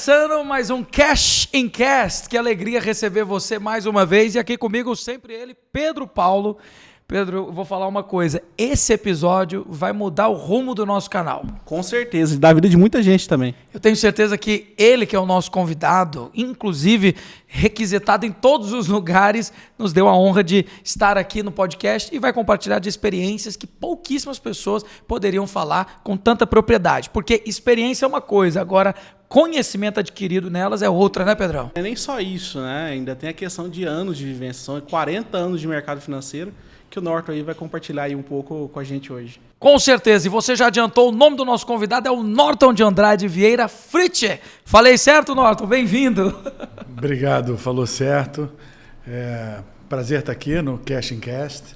Começando mais um Cash in Cast. Que alegria receber você mais uma vez. E aqui comigo sempre ele, Pedro Paulo. Pedro, eu vou falar uma coisa. Esse episódio vai mudar o rumo do nosso canal. Com certeza, e da vida de muita gente também. Eu tenho certeza que ele, que é o nosso convidado, inclusive requisitado em todos os lugares, nos deu a honra de estar aqui no podcast e vai compartilhar de experiências que pouquíssimas pessoas poderiam falar com tanta propriedade. Porque experiência é uma coisa, agora conhecimento adquirido nelas é outra, né, Pedrão? É nem só isso, né? Ainda tem a questão de anos de vivência. São 40 anos de mercado financeiro que o Norton aí vai compartilhar aí um pouco com a gente hoje. Com certeza. E você já adiantou, o nome do nosso convidado é o Norton de Andrade Vieira Fritche. Falei certo, Norton? Bem-vindo. Obrigado, falou certo. Prazer estar aqui no Cash in Cast.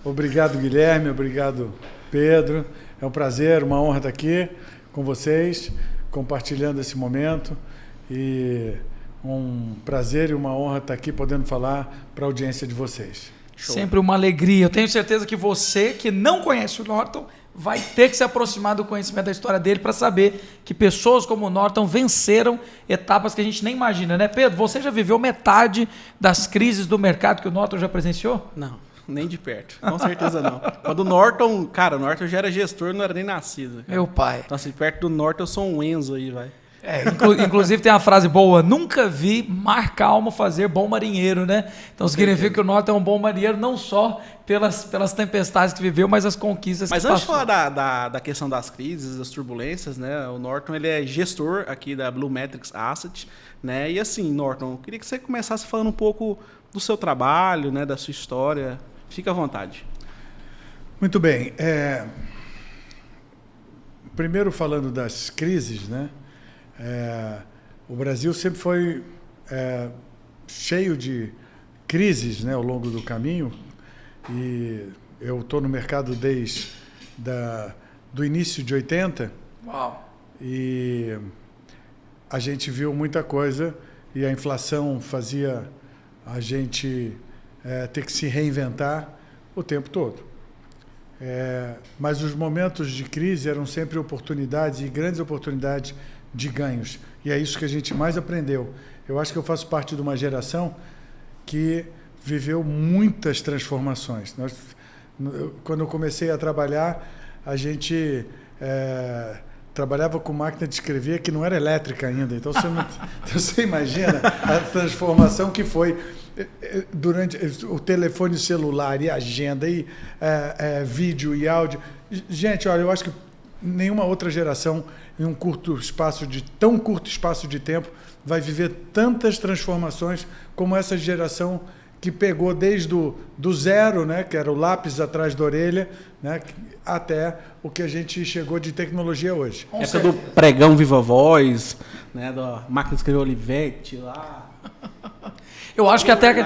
Obrigado, Guilherme. Obrigado, Pedro. É um prazer, uma honra estar aqui com vocês, compartilhando esse momento. E um prazer e uma honra estar aqui podendo falar para a audiência de vocês. Show. Sempre uma alegria. Eu tenho certeza que você, que não conhece o Norton, vai ter que se aproximar do conhecimento da história dele para saber que pessoas como o Norton venceram etapas que a gente nem imagina, né, Pedro? Você já viveu metade das crises do mercado que o Norton já presenciou? Não, nem de perto. Com certeza não. Quando o Norton já era gestor, não era nem nascido. Meu pai. Então, assim, perto do Norton eu sou um Enzo aí, vai. Inclusive tem uma frase boa: nunca vi mar calmo fazer bom marinheiro, né? Então significa que o Norton é um bom marinheiro não só pelas tempestades que viveu, mas as conquistas mas que passou. Mas antes de falar da questão das crises, das turbulências, né? O Norton ele é gestor aqui da Blue Metrics Asset, né? E assim, Norton, eu queria que você começasse falando um pouco do seu trabalho, né? Da sua história. Fica à vontade. Muito bem. Primeiro falando das crises, né? O Brasil sempre foi cheio de crises, né, ao longo do caminho, e eu estou no mercado desde do início de 80. Uau. E a gente viu muita coisa e a inflação fazia a gente ter que se reinventar o tempo todo. Mas os momentos de crise eram sempre oportunidades, e grandes oportunidades de ganhos. E é isso que a gente mais aprendeu. Eu acho que eu faço parte de uma geração que viveu muitas transformações. Quando eu comecei a trabalhar, a gente trabalhava com máquina de escrever que não era elétrica ainda. Então você imagina a transformação que foi durante o telefone celular e agenda e vídeo e áudio. Gente, olha, eu acho que nenhuma outra geração em tão curto espaço de tempo vai viver tantas transformações como essa geração que pegou desde do zero, né, que era o lápis atrás da orelha, né, até o que a gente chegou de tecnologia hoje. Essa do pregão Viva Voz, né, da máquina de escrever Olivetti lá. Eu acho que até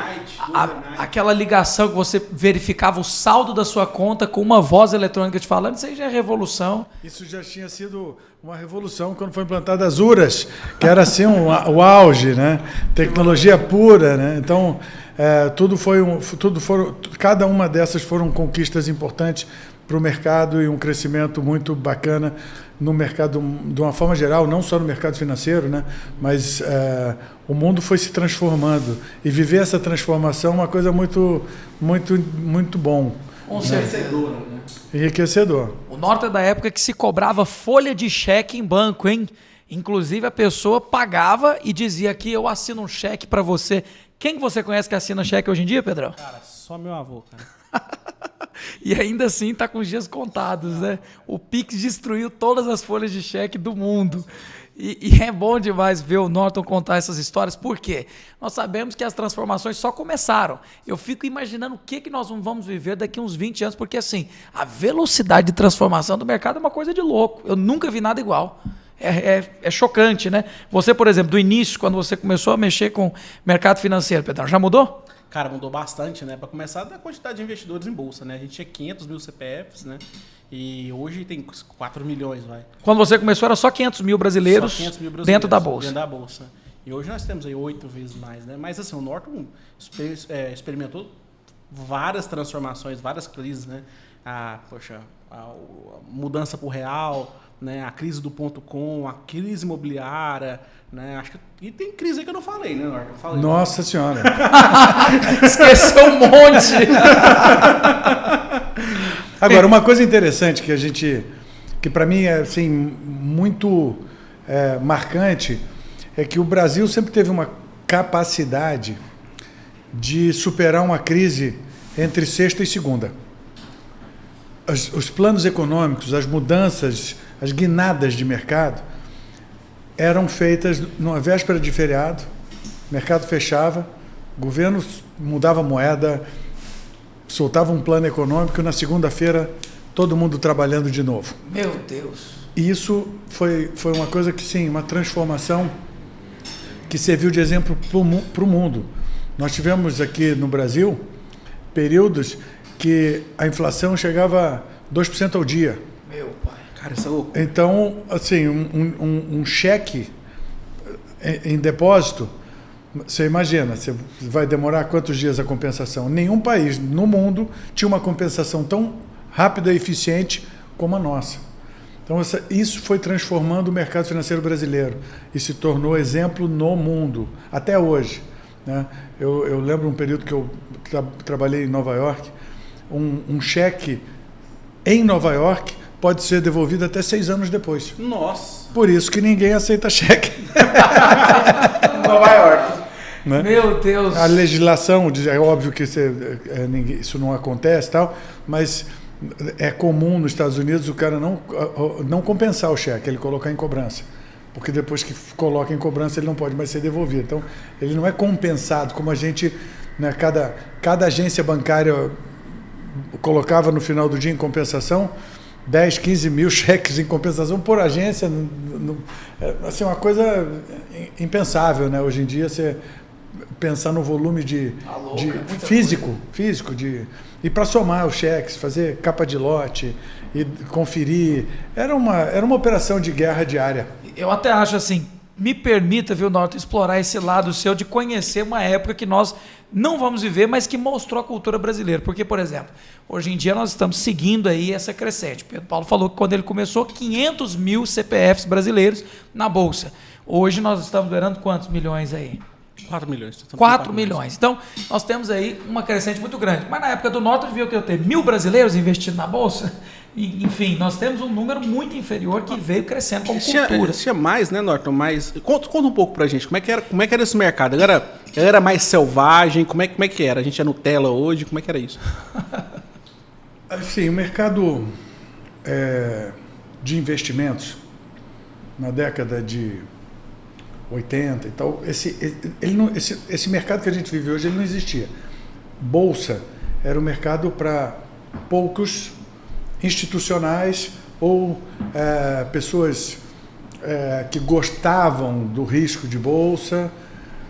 aquela ligação que você verificava o saldo da sua conta com uma voz eletrônica te falando, isso aí já é revolução. Isso já tinha sido uma revolução quando foi implantada as URAs, que era assim o auge, né? Tecnologia pura, né? Então, cada uma dessas foram conquistas importantes para o mercado e um crescimento muito bacana no mercado, de uma forma geral, não só no mercado financeiro, né? Mas o mundo foi se transformando e viver essa transformação é uma coisa muito, muito, muito bom. Enriquecedor, né? Enriquecedor. O Norton é da época que se cobrava folha de cheque em banco, hein? Inclusive a pessoa pagava e dizia aqui: eu assino um cheque para você. Quem que você conhece que assina cheque hoje em dia, Pedrão? Cara, só meu avô, cara. E ainda assim está com os dias contados, né? O Pix destruiu todas as folhas de cheque do mundo. E é bom demais ver o Norton contar essas histórias, porque nós sabemos que as transformações só começaram. Eu fico imaginando o que nós vamos viver daqui uns 20 anos, porque assim, a velocidade de transformação do mercado é uma coisa de louco. Eu nunca vi nada igual. É chocante, né? Você, por exemplo, do início, quando você começou a mexer com mercado financeiro, Pedrão, já mudou? Cara, mudou bastante, né? Para começar, da quantidade de investidores em bolsa, né? A gente tinha 500 mil CPFs, né? E hoje tem 4 milhões, vai. Quando você começou, era só 500 mil brasileiros, 500 mil brasileiros dentro da Bolsa. Dentro da Bolsa. E hoje nós temos aí 8 vezes mais, né? Mas assim, o Norton experimentou várias transformações, várias crises, né? A mudança para o real, né? A crise do .com, a crise imobiliária, né? Acho que e tem crise aí que eu não falei, né, Norton? Falei, Nossa Senhora! Esqueceu um monte! Agora, uma coisa interessante que para mim é assim, muito marcante, é que o Brasil sempre teve uma capacidade de superar uma crise entre sexta e segunda. Os planos econômicos, as mudanças, as guinadas de mercado eram feitas na véspera de feriado, mercado fechava, o governo mudava a moeda, soltava um plano econômico, e na segunda-feira todo mundo trabalhando de novo. Meu Deus! E isso foi uma coisa que, sim, uma transformação que serviu de exemplo para o mundo. Nós tivemos aqui no Brasil períodos que a inflação chegava a 2% ao dia. Meu pai. Cara, isso é louco. Então, assim, um cheque em depósito, você imagina, você vai demorar quantos dias a compensação? Nenhum país no mundo tinha uma compensação tão rápida e eficiente como a nossa. Então, isso foi transformando o mercado financeiro brasileiro e se tornou exemplo no mundo, até hoje. Né? Eu lembro um período que eu trabalhei em Nova York, um cheque em Nova York pode ser devolvido até 6 anos depois. Nossa! Por isso que ninguém aceita cheque. Nova York. Né? Meu Deus! A legislação, é óbvio que isso não acontece, tal, mas é comum nos Estados Unidos o cara não compensar o cheque, ele colocar em cobrança. Porque depois que coloca em cobrança ele não pode mais ser devolvido. Então, ele não é compensado, como a gente, né, cada agência bancária colocava no final do dia em compensação 10, 15 mil cheques em compensação por agência. Assim, uma coisa impensável, né? Hoje em dia, você pensar no volume físico, e para somar os cheques, fazer capa de lote e conferir, era uma operação de guerra diária. Eu até acho assim, me permita, viu, Norton, explorar esse lado seu de conhecer uma época que nós não vamos viver, mas que mostrou a cultura brasileira. Porque, por exemplo, hoje em dia nós estamos seguindo aí essa crescente. Pedro Paulo falou que quando ele começou, 500 mil CPFs brasileiros na Bolsa. Hoje nós estamos gerando quantos milhões aí? 4 milhões. 4 milhões. Então, nós temos aí uma crescente muito grande. Mas na época do Norton, viu que eu tenho 1.000 brasileiros investindo na Bolsa. E, enfim, nós temos um número muito inferior que veio crescendo como cultura. Tinha mais, né, Norton? Conta um pouco pra gente. Como é que era esse mercado? Ele era mais selvagem? Como é que era? A gente é Nutella hoje? Como é que era isso? Assim, o mercado de na década de 80 e tal, esse mercado que a gente vive hoje, ele não existia. Bolsa era um mercado para poucos institucionais ou pessoas que gostavam do risco de bolsa,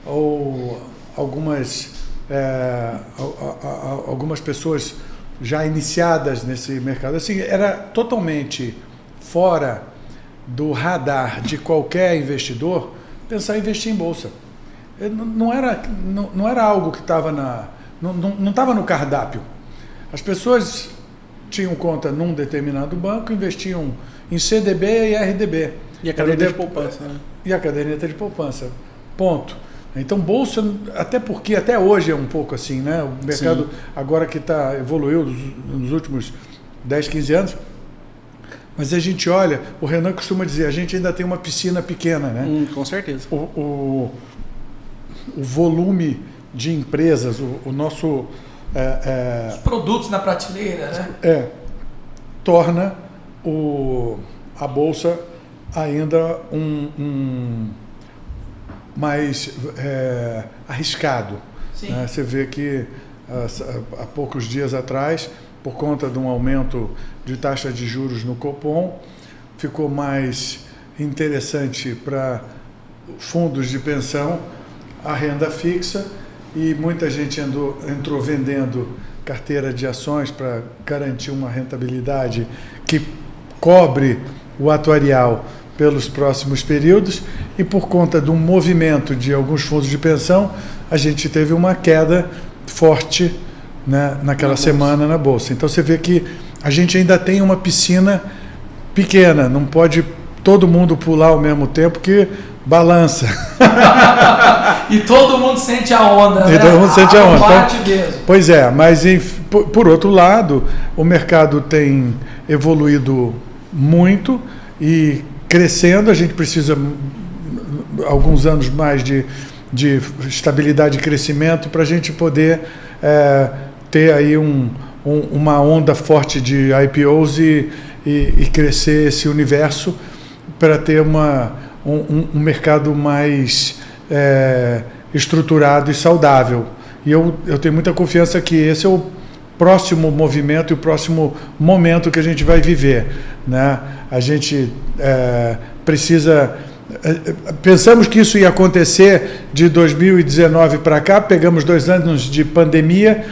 ou algumas pessoas já iniciadas nesse mercado. Assim, era totalmente fora do radar de qualquer investidor pensar em investir em bolsa. Não era algo que estava não estava no cardápio. As pessoas tinham conta num determinado banco, investiam em CDB e RDB. E a caderneta de poupança. Né? E a caderneta de poupança. Ponto. Então, bolsa, até porque até hoje é um pouco assim, né? O mercado, sim, agora que evoluiu nos últimos 10, 15 anos, mas a gente olha, o Renan costuma dizer, a gente ainda tem uma piscina pequena, né? Com certeza. O volume de empresas, o nosso... Os produtos na prateleira, né? Torna a Bolsa ainda mais arriscado. Né? Você vê que há poucos dias atrás, por conta de um aumento de taxa de juros no Copom, ficou mais interessante para fundos de pensão a renda fixa, e muita gente entrou vendendo carteira de ações para garantir uma rentabilidade que cobre o atuarial pelos próximos períodos, e por conta de um movimento de alguns fundos de pensão, a gente teve uma queda forte né, naquela semana na Bolsa. Então você vê que a gente ainda tem uma piscina pequena, não pode todo mundo pular ao mesmo tempo que balança. E todo mundo sente a onda, né? Todo mundo sente a onda. Bate mesmo. Pois é, mas por outro lado, o mercado tem evoluído muito e crescendo. A gente precisa alguns anos mais de estabilidade e crescimento para a gente poder ter aí uma onda forte de IPOs e crescer esse universo para ter um mercado mais estruturado e saudável. E eu tenho muita confiança que esse é o próximo movimento e o próximo momento que a gente vai viver, né? A gente precisa... Pensamos que isso ia acontecer de 2019 para cá, pegamos 2 anos de pandemia,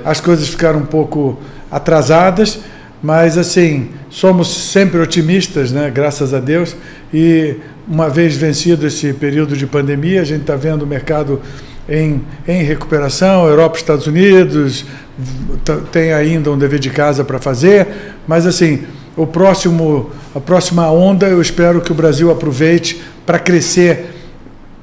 as coisas ficaram um pouco atrasadas, mas assim, somos sempre otimistas, né? Graças a Deus, e uma vez vencido esse período de pandemia, a gente está vendo o mercado em recuperação, Europa, Estados Unidos, tem ainda um dever de casa para fazer, mas assim, a próxima onda eu espero que o Brasil aproveite para crescer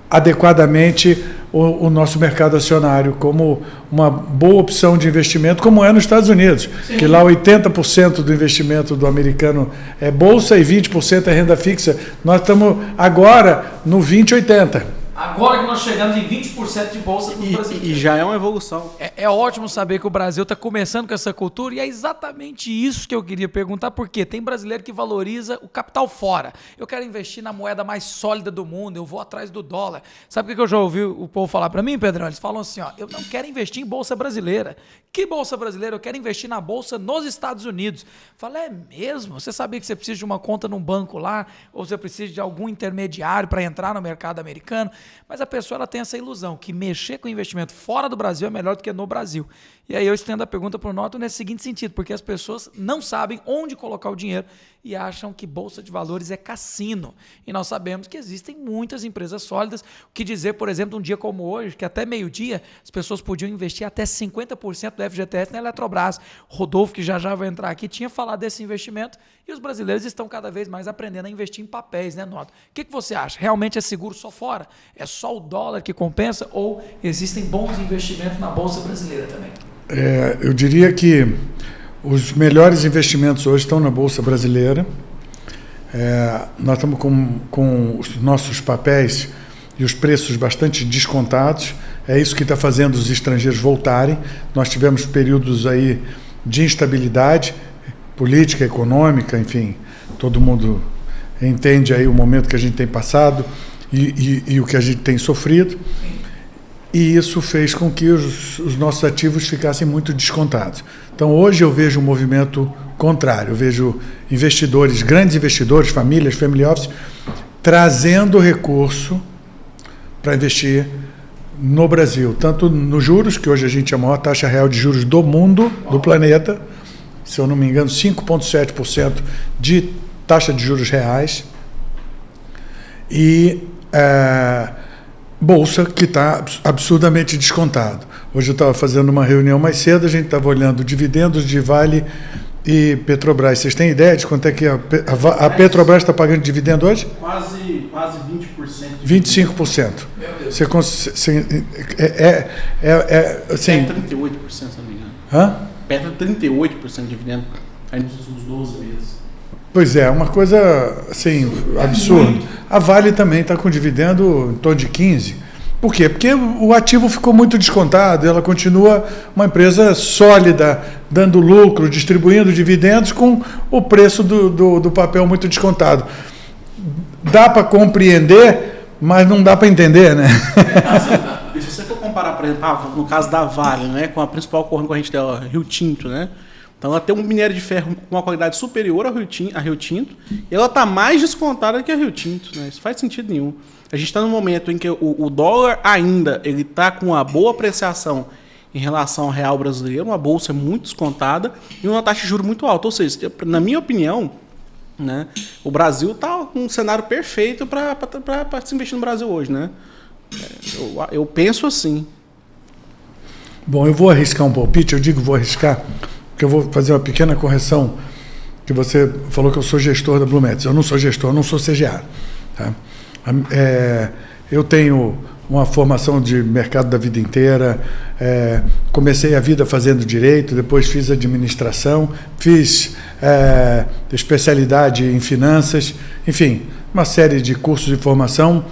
adequadamente o nosso mercado acionário como uma boa opção de investimento, como é nos Estados Unidos. Sim. Que lá 80% do investimento do americano é bolsa e 20% é renda fixa. Nós estamos agora no 20-80%. Agora que nós chegamos em 20% de bolsa dos brasileiros. E já é uma evolução. É ótimo saber que o Brasil está começando com essa cultura e é exatamente isso que eu queria perguntar, porque tem brasileiro que valoriza o capital fora. Eu quero investir na moeda mais sólida do mundo, eu vou atrás do dólar. Sabe o que eu já ouvi o povo falar para mim, Pedrão? Eles falam assim, eu não quero investir em bolsa brasileira. Que bolsa brasileira? Eu quero investir na bolsa nos Estados Unidos. Fala, é mesmo? Você sabia que você precisa de uma conta num banco lá, ou você precisa de algum intermediário para entrar no mercado americano? Mas a pessoa ela tem essa ilusão que mexer com investimento fora do Brasil é melhor do que no Brasil. E aí eu estendo a pergunta para o Norton nesse seguinte sentido, porque as pessoas não sabem onde colocar o dinheiro e acham que bolsa de valores é cassino. E nós sabemos que existem muitas empresas sólidas. O que dizer, por exemplo, um dia como hoje, que até meio-dia as pessoas podiam investir até 50% do FGTS na Eletrobras. Rodolfo, que já vai entrar aqui, tinha falado desse investimento e os brasileiros estão cada vez mais aprendendo a investir em papéis, né, Norton? O que você acha? Realmente é seguro só fora? É só o dólar que compensa ou existem bons investimentos na bolsa brasileira também? Eu diria que os melhores investimentos hoje estão na Bolsa Brasileira. Nós estamos com os nossos papéis e os preços bastante descontados. É isso que está fazendo os estrangeiros voltarem. Nós tivemos períodos aí de instabilidade política, econômica, enfim, todo mundo entende aí o momento que a gente tem passado e o que a gente tem sofrido. E isso fez com que os nossos ativos ficassem muito descontados. Então, hoje eu vejo um movimento contrário. Eu vejo investidores, grandes investidores, famílias, family office, trazendo recurso para investir no Brasil. Tanto nos juros, que hoje a gente é a maior taxa real de juros do mundo, do planeta, se eu não me engano, 5,7% de taxa de juros reais. E bolsa que está absurdamente descontado. Hoje eu estava fazendo uma reunião mais cedo, a gente estava olhando dividendos de Vale e Petrobras. Vocês têm ideia de quanto é que a Petrobras está pagando dividendo hoje? Quase 20%. 25%. Você assim, 38%, se não me engano. Hã? Perto de 38% de dividendo aí nos últimos 12 meses. Pois é, uma coisa assim, absurda. A Vale também está com dividendo em torno de 15%. Por quê? Porque o ativo ficou muito descontado, ela continua uma empresa sólida, dando lucro, distribuindo dividendos com o preço do papel muito descontado. Dá para compreender, mas não dá para entender, né? E se você for comparar, por exemplo, no caso da Vale, né, com a principal corrente dela, Rio Tinto, né? Então ela tem um minério de ferro com uma qualidade superior a Rio Tinto e ela está mais descontada que a Rio Tinto, né? Isso faz sentido nenhum. A gente está num momento em que o dólar ainda ele está com uma boa apreciação em relação ao real brasileiro, uma bolsa muito descontada e uma taxa de juros muito alta. Ou seja, na minha opinião, né, o Brasil está num cenário perfeito para se investir no Brasil hoje, né? Eu penso assim. Bom, eu vou arriscar um palpite, eu digo vou arriscar, porque eu vou fazer uma pequena correção, que você falou que eu sou gestor da BlueMetrics. Eu não sou gestor, eu não sou CGA. Tá? Eu tenho uma formação de mercado da vida inteira, comecei a vida fazendo direito, depois fiz administração, fiz especialidade em finanças, enfim, uma série de cursos de formação,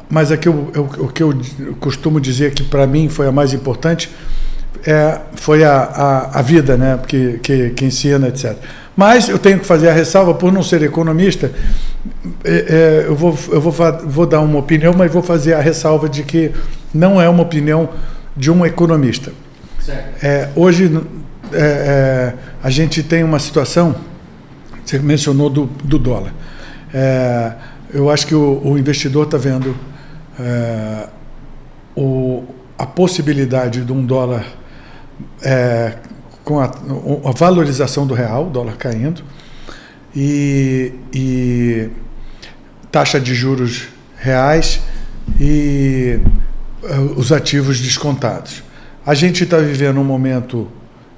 mas aqui o que eu costumo dizer que para mim foi a mais importante foi a vida, né, que ensina, etc. Mas eu tenho que fazer a ressalva, por não ser economista, eu vou dar uma opinião, mas vou fazer a ressalva de que não é uma opinião de um economista. Hoje a gente tem uma situação, você mencionou do dólar. Eu acho que o investidor está vendo a possibilidade de um dólar com a valorização do real, o dólar caindo, e taxa de juros reais e os ativos descontados. A gente está vivendo um momento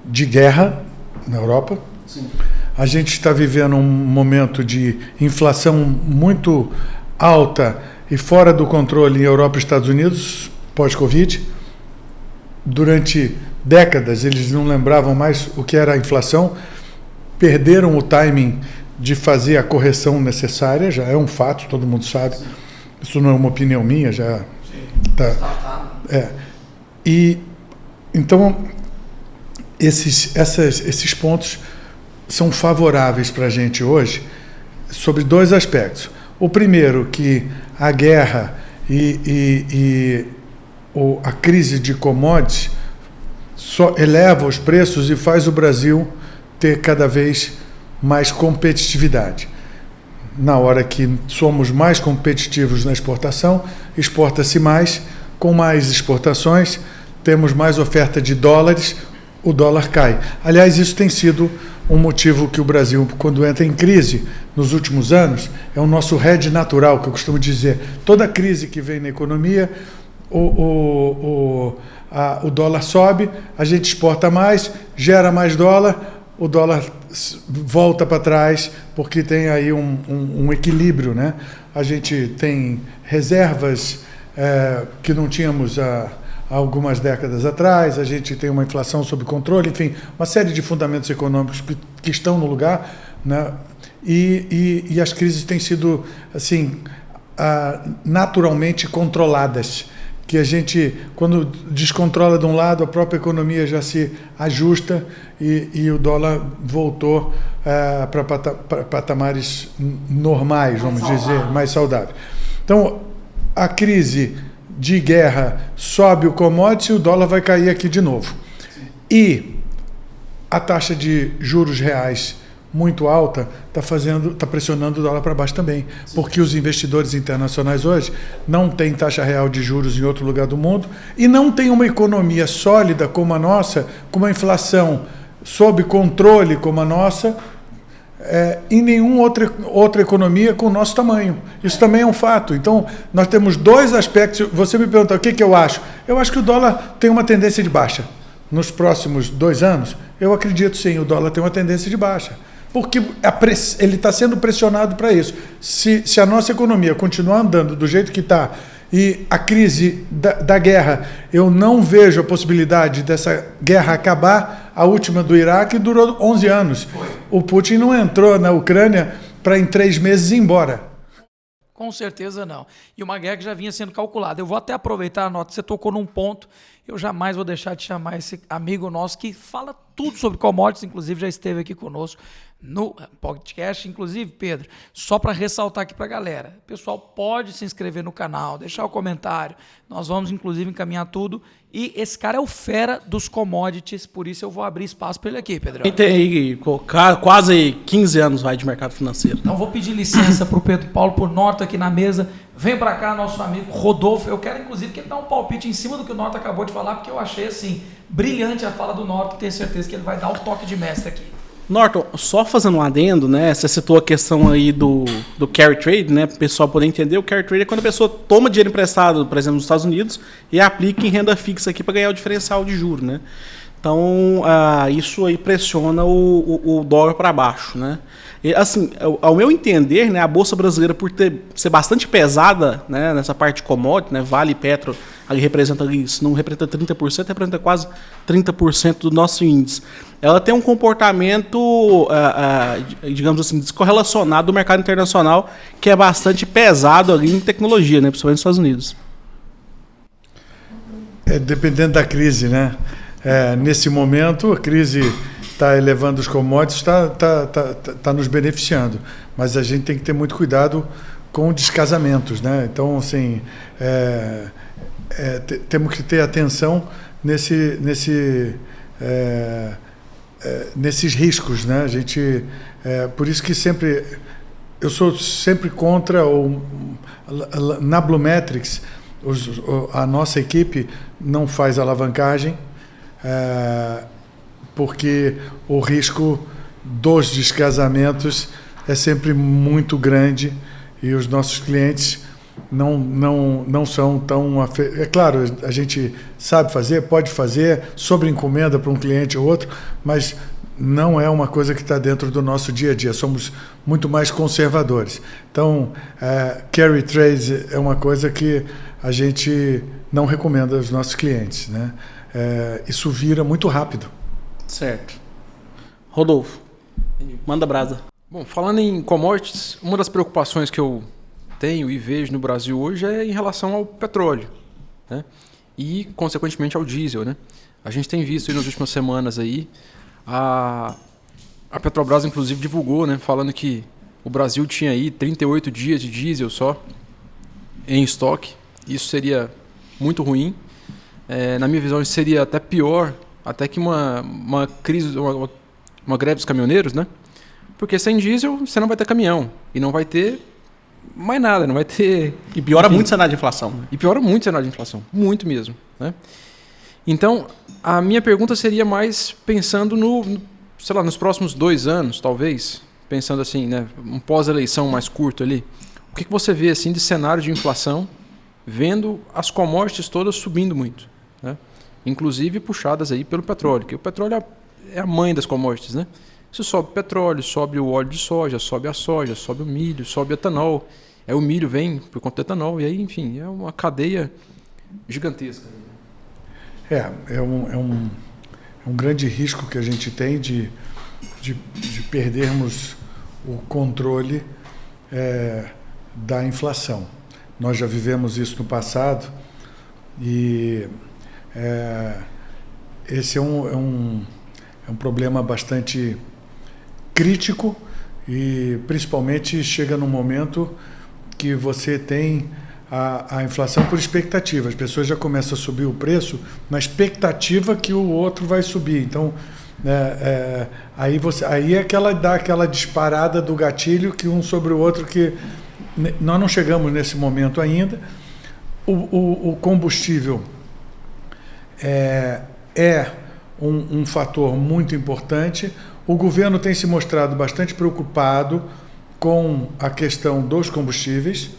de guerra na Europa. Sim. A gente está vivendo um momento de inflação muito alta e fora do controle em Europa e Estados Unidos, pós-Covid. Durante décadas eles não lembravam mais o que era a inflação, perderam o timing de fazer a correção necessária, já é um fato, todo mundo sabe. Sim. Isso não é uma opinião minha, já está. E então esses pontos são favoráveis para a gente hoje sobre dois aspectos. O primeiro, que a guerra e a crise de commodities só eleva os preços e faz o Brasil ter cada vez mais competitividade. Na hora que somos mais competitivos na exportação, exporta-se mais, com mais exportações, temos mais oferta de dólares, o dólar cai. Aliás, isso tem sido um motivo que o Brasil, quando entra em crise nos últimos anos, é o nosso hedge natural, que eu costumo dizer. Toda crise que vem na economia, o dólar sobe, a gente exporta mais, gera mais dólar, o dólar volta para trás, porque tem aí um equilíbrio, né? A gente tem reservas que não tínhamos há algumas décadas atrás, a gente tem uma inflação sob controle, enfim, uma série de fundamentos econômicos que estão no lugar, né? E as crises têm sido, assim, naturalmente controladas, que a gente, quando descontrola de um lado, a própria economia já se ajusta e o dólar voltou para patamares normais, vamos dizer, mais saudáveis. Então, a crise de guerra sobe o commodity e o dólar vai cair aqui de novo. E a taxa de juros reais muito alta está pressionando o dólar para baixo também, porque os investidores internacionais hoje não têm taxa real de juros em outro lugar do mundo e não tem uma economia sólida como a nossa, com uma inflação sob controle como a nossa, em nenhuma outra economia com o nosso tamanho. Isso também é um fato. Então, nós temos dois aspectos. Você me pergunta o que eu acho. Eu acho que o dólar tem uma tendência de baixa. Nos próximos 2 anos, eu acredito sim, o dólar tem uma tendência de baixa. Porque ele está sendo pressionado para isso. Se a nossa economia continuar andando do jeito que está, e a crise da guerra, eu não vejo a possibilidade dessa guerra acabar. A última do Iraque durou 11 anos. O Putin não entrou na Ucrânia para em 3 meses ir embora. Com certeza não. E uma guerra que já vinha sendo calculada. Eu vou até aproveitar a nota, você tocou num ponto, eu jamais vou deixar de chamar esse amigo nosso que fala tudo sobre commodities, inclusive já esteve aqui conosco no podcast. Inclusive, Pedro, só para ressaltar aqui para a galera, o pessoal pode se inscrever no canal, deixar o comentário, nós vamos inclusive encaminhar tudo, e esse cara é o fera dos commodities, por isso eu vou abrir espaço para ele aqui, Pedro. Tem aí quase 15 anos de mercado financeiro. Então vou pedir licença para o Pedro Paulo, por Norton aqui na mesa. Vem para cá, nosso amigo Rodolfo. Eu quero, inclusive, que ele dê um palpite em cima do que o Norton acabou de falar, porque eu achei, assim, brilhante a fala do Norton. Tenho certeza que ele vai dar o toque de mestre aqui. Norton, só fazendo um adendo, né? Você citou a questão aí do carry trade, né? Para o pessoal poder entender, o carry trade é quando a pessoa toma dinheiro emprestado, por exemplo, nos Estados Unidos, e aplica em renda fixa aqui para ganhar o diferencial de juros, né? Então, isso aí pressiona o dólar para baixo, né? E, assim, ao meu entender, né, a Bolsa Brasileira, por ser bastante pesada, né, nessa parte de commodity, né, Vale e Petro, ali representa, se não representa 30%, representa quase 30% do nosso índice. Ela tem um comportamento, digamos assim, descorrelacionado do mercado internacional, que é bastante pesado ali em tecnologia, né, principalmente nos Estados Unidos. Dependendo da crise, né? Nesse momento, a crise está elevando os commodities, está nos beneficiando. Mas a gente tem que ter muito cuidado com descasamentos, né? Então, assim, temos que ter atenção nesses riscos, né? Por isso que eu sou sempre contra na Blumetrics, a nossa equipe não faz alavancagem, porque o risco dos descasamentos é sempre muito grande e os nossos clientes não são tão... É claro, a gente sabe fazer, pode fazer sobre encomenda para um cliente ou outro, mas não é uma coisa que está dentro do nosso dia a dia. Somos muito mais conservadores. Então, carry trade é uma coisa que a gente não recomenda aos nossos clientes, né? Isso vira muito rápido. Certo. Rodolfo, manda brasa. Bom, falando em commodities, uma das preocupações que eu tenho e vejo no Brasil hoje é em relação ao petróleo, né? E, consequentemente, ao diesel, né? A gente tem visto aí nas últimas semanas aí, a Petrobras, inclusive, divulgou, né, falando que o Brasil tinha aí 38 dias de diesel só em estoque. Isso seria muito ruim. Na minha visão, isso seria até pior, até que uma crise, uma greve dos caminhoneiros, né? Porque sem diesel você não vai ter caminhão e não vai ter mais nada, não vai ter... E piora muito o cenário de inflação. Né? E piora muito o cenário de inflação, muito mesmo, né? Então, a minha pergunta seria mais pensando sei lá, nos próximos 2 anos, talvez, pensando assim, né, um pós-eleição mais curto ali, o que você vê assim de cenário de inflação, vendo as commodities todas subindo muito, né? Inclusive puxadas aí pelo petróleo, que o petróleo é a mãe das commodities, né? Se sobe o petróleo, sobe o óleo de soja, sobe a soja, sobe o milho, sobe o etanol. Aí o milho vem por conta do etanol, e aí, enfim, é uma cadeia gigantesca. É um grande risco que a gente tem de perdermos o controle da inflação. Nós já vivemos isso no passado e esse é um problema bastante crítico e principalmente chega num momento que você tem a inflação por expectativa. As pessoas já começam a subir o preço na expectativa que o outro vai subir. Então, aí é que ela dá aquela disparada do gatilho que um sobre o outro, que nós não chegamos nesse momento ainda. O combustível é um fator muito importante. O governo tem se mostrado bastante preocupado com a questão dos combustíveis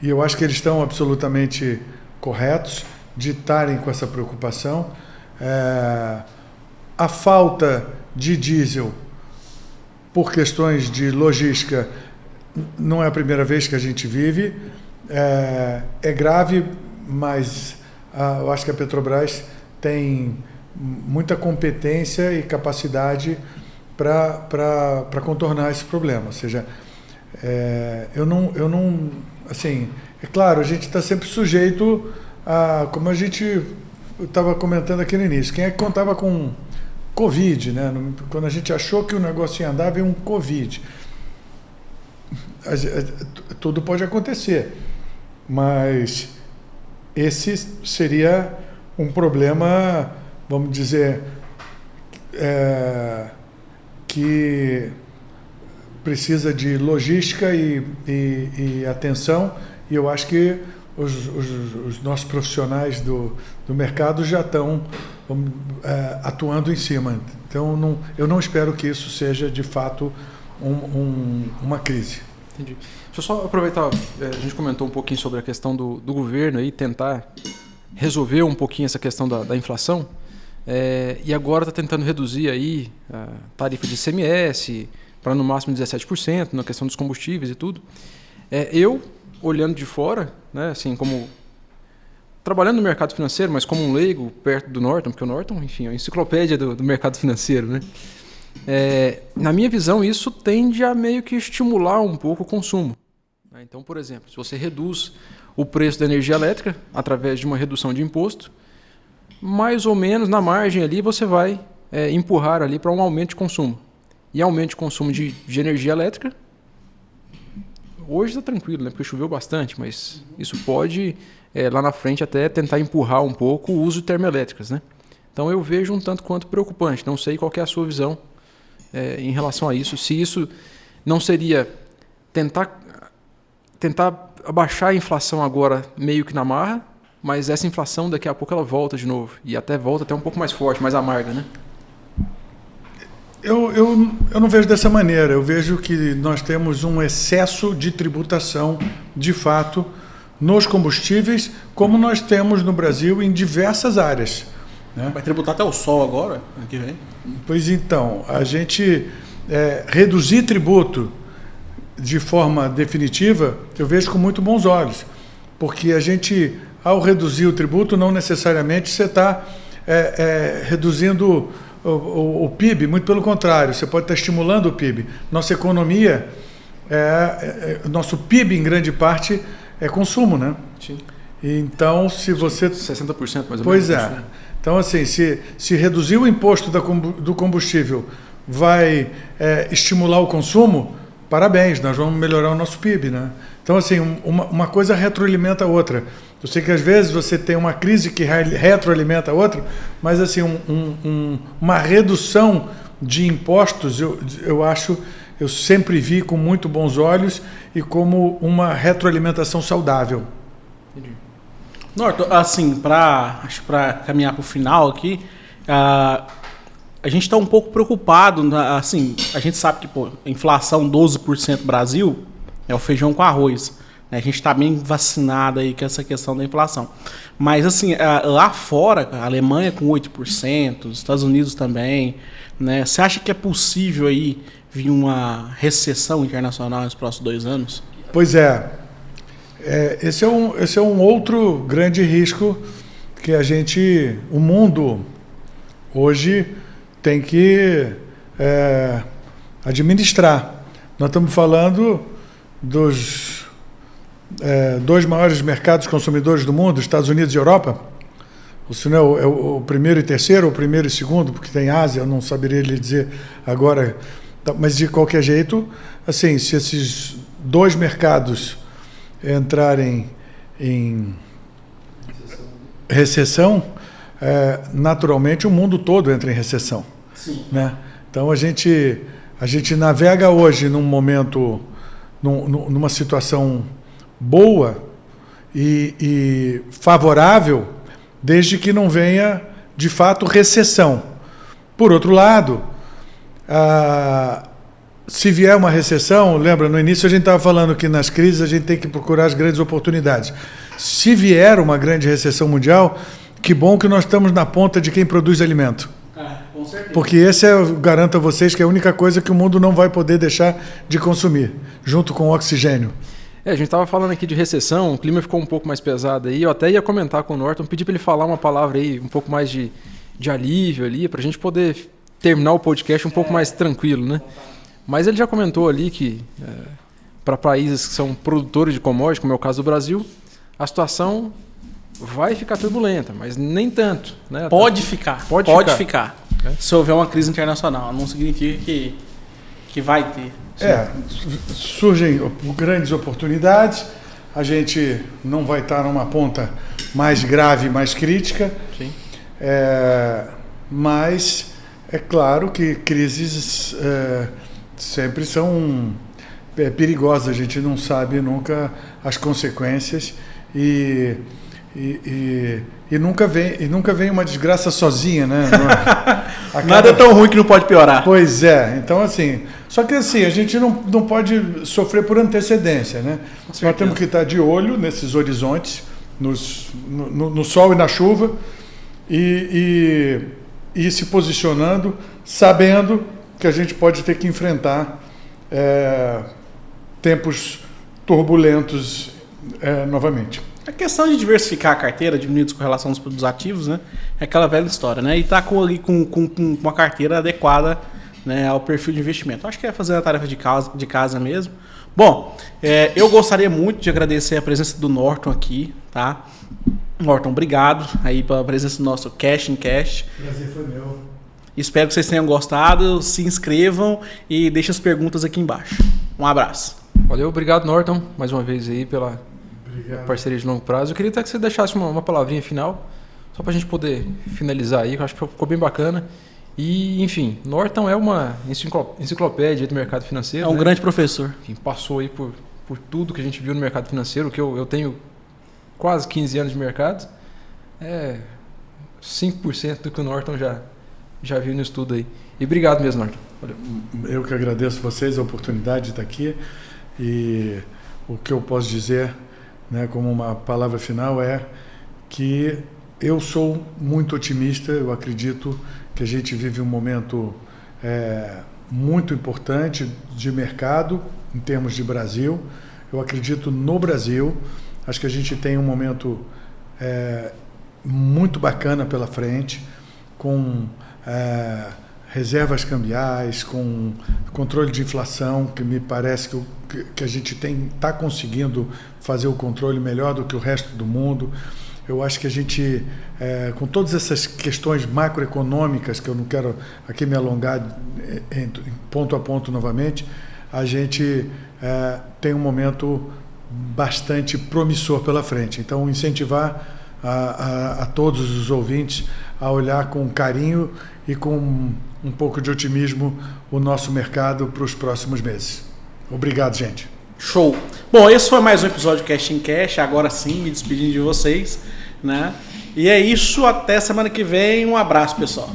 e eu acho que eles estão absolutamente corretos de estarem com essa preocupação. A falta de diesel por questões de logística não é a primeira vez que a gente vive, é grave, mas eu acho que a Petrobras tem muita competência e capacidade para contornar esse problema. Ou seja, eu não, assim, é claro, a gente está sempre sujeito a, como a gente estava comentando aqui no início, quem é que contava com Covid, né? Quando a gente achou que o negócio ia andar, veio um Covid. Tudo pode acontecer, mas esse seria um problema, vamos dizer, que precisa de logística e atenção, e eu acho que os nossos profissionais do mercado já estão atuando em cima. Então, eu não espero que isso seja, de fato, uma crise. Entendi. Deixa eu só aproveitar, a gente comentou um pouquinho sobre a questão do governo aí, tentar resolver um pouquinho essa questão da inflação, e agora está tentando reduzir aí a tarifa de ICMS para no máximo 17%, na questão dos combustíveis e tudo. Eu, olhando de fora, né, assim, como trabalhando no mercado financeiro, mas como um leigo perto do Norton, porque o Norton, enfim, é a enciclopédia do mercado financeiro, né? Na minha visão, isso tende a meio que estimular um pouco o consumo. Então, por exemplo, se você reduz o preço da energia elétrica através de uma redução de imposto, mais ou menos na margem ali você vai empurrar ali para um aumento de consumo. E aumento de consumo de energia elétrica, hoje está tranquilo, né? Porque choveu bastante, mas isso pode, lá na frente, até tentar empurrar um pouco o uso de termoelétricas, né? Então eu vejo um tanto quanto preocupante. Não sei qual que é a sua visão em relação a isso. Se isso não seria tentar abaixar a inflação agora meio que na marra, mas essa inflação daqui a pouco ela volta de novo. E até volta até um pouco mais forte, mais amarga, né? Eu não vejo dessa maneira. Eu vejo que nós temos um excesso de tributação, de fato, nos combustíveis, como nós temos no Brasil em diversas áreas, né? Vai tributar até o sol agora, ano que vem? Pois então, a gente reduzir tributo de forma definitiva, eu vejo com muito bons olhos, porque a gente, ao reduzir o tributo, não necessariamente você está reduzindo o PIB, muito pelo contrário, você pode estar estimulando o PIB. Nossa economia, nosso PIB em grande parte é consumo, né? Sim. Então, se você... 60% mais ou menos. Pois é. Então, assim, se reduzir o imposto do combustível vai estimular o consumo, parabéns, nós vamos melhorar o nosso PIB, né? Então, assim, uma coisa retroalimenta a outra. Eu sei que às vezes você tem uma crise que retroalimenta a outra, mas assim, uma redução de impostos, eu sempre vi com muito bons olhos e como uma retroalimentação saudável. Entendi. Norton, assim, para caminhar para o final aqui, a gente está um pouco preocupado, assim, a gente sabe que a inflação 12% no Brasil é o feijão com arroz. A gente está bem vacinado aí com essa questão da inflação. Mas, assim, lá fora, a Alemanha com 8%, os Estados Unidos também, né? Você acha que é possível aí vir uma recessão internacional nos próximos 2 anos? Pois é. Esse é um outro grande risco que o mundo hoje tem que administrar. Nós estamos falando dos 2 maiores mercados consumidores do mundo, Estados Unidos e Europa. Se não é o primeiro e terceiro, ou o primeiro e segundo, porque tem Ásia, eu não saberia lhe dizer agora. Mas, de qualquer jeito, assim, se esses 2 mercados entrarem em recessão, naturalmente o mundo todo entra em recessão. Sim. Né? Então, a gente navega hoje num momento, numa situação boa e favorável, desde que não venha, de fato, recessão. Por outro lado, se vier uma recessão, lembra, no início a gente estava falando que nas crises a gente tem que procurar as grandes oportunidades. Se vier uma grande recessão mundial, que bom que nós estamos na ponta de quem produz alimento. Com certeza. Porque esse eu garanto a vocês que é a única coisa que o mundo não vai poder deixar de consumir, junto com o oxigênio. A gente estava falando aqui de recessão, o clima ficou um pouco mais pesado aí. Eu até ia comentar com o Norton, pedir para ele falar uma palavra aí, um pouco mais de alívio ali, para a gente poder terminar o podcast um pouco mais tranquilo, né? Mas ele já comentou ali que para países que são produtores de commodities, como é o caso do Brasil, a situação vai ficar turbulenta, mas nem tanto, né? Pode ficar. Se houver uma crise internacional, não significa que vai ter. Surgem grandes oportunidades, a gente não vai estar numa ponta mais grave, mais crítica. Sim. Mas é claro que crises sempre são perigosas, a gente não sabe nunca as consequências e E nunca vem uma desgraça sozinha, né? Nada é tão ruim que não pode piorar. Pois é. Então, assim... Só que, assim, a gente não pode sofrer por antecedência, né? Nós temos que estar de olho nesses horizontes, no sol e na chuva, e ir se posicionando, sabendo que a gente pode ter que enfrentar tempos turbulentos novamente. A questão de diversificar a carteira, diminuir a descorrelação dos ativos, né? É aquela velha história, né? E tá com uma carteira adequada, né, ao perfil de investimento. Acho que é fazer a tarefa de casa mesmo. Bom, eu gostaria muito de agradecer a presença do Norton aqui, tá? Norton, obrigado aí pela presença do nosso Cash in Cash. O prazer foi meu. Espero que vocês tenham gostado. Se inscrevam e deixem as perguntas aqui embaixo. Um abraço. Valeu, obrigado, Norton, mais uma vez aí pela parceria de longo prazo. Eu queria até que você deixasse uma palavrinha final, só para a gente poder finalizar aí, que eu acho que ficou bem bacana. E, enfim, Norton é uma enciclopédia do mercado financeiro. É um grande professor. Enfim, passou aí por tudo que a gente viu no mercado financeiro, que eu tenho quase 15 anos de mercado. 5% do que o Norton já viu no estudo aí. E obrigado mesmo, Norton. Valeu. Eu que agradeço vocês a oportunidade de estar aqui. E o que eu posso dizer, né, como uma palavra final, é que eu sou muito otimista. Eu acredito que a gente vive um momento muito importante de mercado em termos de Brasil. Eu acredito no Brasil. Acho que a gente tem um momento muito bacana pela frente, com reservas cambiais, com controle de inflação, que me parece que a gente está conseguindo fazer o controle melhor do que o resto do mundo. Eu acho que a gente, com todas essas questões macroeconômicas, que eu não quero aqui me alongar em ponto a ponto novamente, a gente tem um momento bastante promissor pela frente. Então, incentivar a todos os ouvintes a olhar com carinho e com um pouco de otimismo o nosso mercado para os próximos meses. Obrigado, gente. Show! Bom, esse foi mais um episódio de Cash in Cash. Agora sim, me despedindo de vocês, né? E é isso, até semana que vem. Um abraço, pessoal.